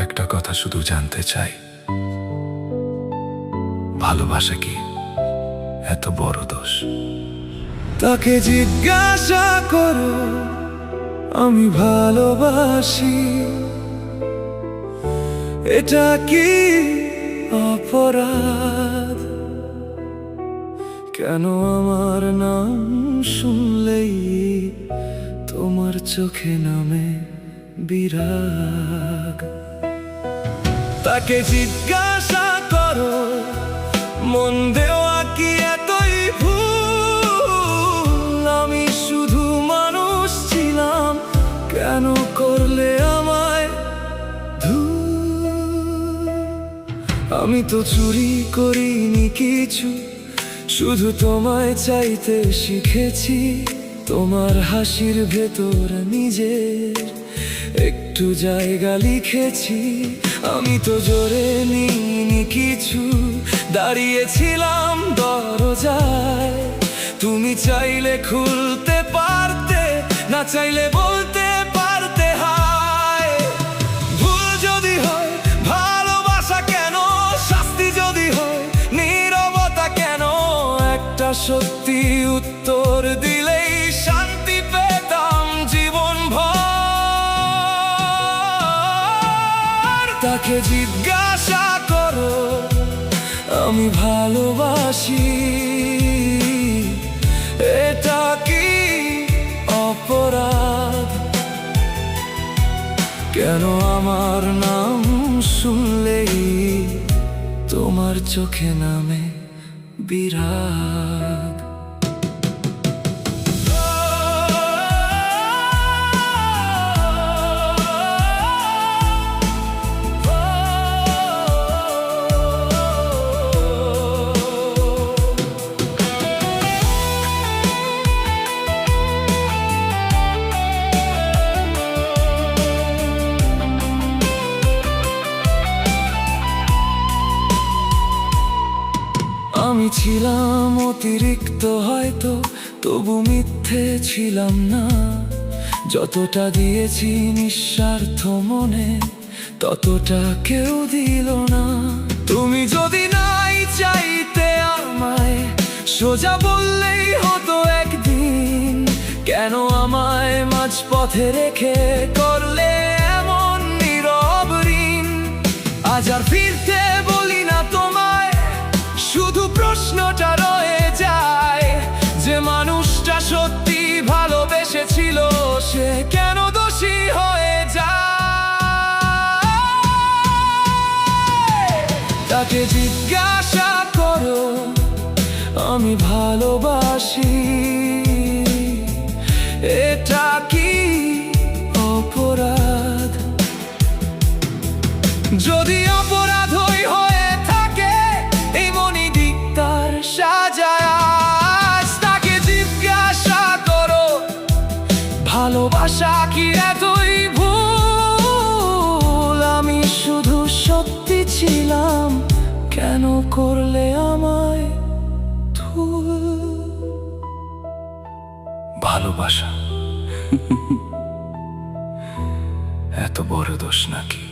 একটা কথা শুধু জানতে চাই, ভালোবাসা কি এত বড় দোষ? তাকে জিজ্ঞাসা করো আমি ভালোবাসি, এটা কি অপরাধ? কেন আমার নাম শুনলেই তোমার চোখে নামে বিরাগ? তাকে জিজ্ঞাসা করো মন দেওয়া কি এতই ভুল? আমি শুধু মানুষ ছিলাম, কেন করলে আমায় ধূল? আমি তো চুরি করিনি কিছু, শুধু তোমায় চাইতে শিখেছি। তোমার হাসির ভেতর নিজের একটু জায়গা লিখেছি। আমি তো জোরে নিইনি কিছু, দাঁড়িয়েছিলাম দরজায়। তুমি চাইলে খুলতে পারতে, না চাইলে বলতে পারতে হায়। ভুল যদি হয় ভালোবাসা কেন? শাস্তি যদি হয় নীরবতা কেন? একটা সত্যি উত্তর দিলেই শান্তি পেতাম জীবন ভর। তাকে জিজ্ঞাসা করো আমি ভালোবাসি, এটা কি অপরাধ? কেন আমার নাম শুনলেই তোমার চোখে নামে বিরাগ? আমি ছিলাম অতিরিক্ত হয়তো, তবু মিথ্যে ছিলাম না। যতটা দিয়েছি নিঃস্বার্থ মনে, ততটা কেউ দিল না। তুমি যদি নাই চাইতে আমায়, সোজা বললেই হতো একদিন। কেন আমায় মাঝপথে রেখে করলে এমন নীরব ঋণ? আজ আর ফিরতে বলি না তোমায়, শুধু প্রশ্নটা রয়ে যায় যে মানুষটা সত্যি ভালোবেসেছিল, সে কেন দোষী হয়ে যায়? তাকে জিজ্ঞাসা করো আমি ভালোবাসি, এটা কি অপরাধ? যদি অপরাধ হয়ে থাকে এই মনি দিকটার সাজায়, তাকে জিজ্ঞাসা করো ভালোবাসা কি এতই ভুল? আমি শুধু সত্যি ছিলাম, কেন করলে আমায় ধূল? ভালোবাসা এত বড় দোষ নাকি?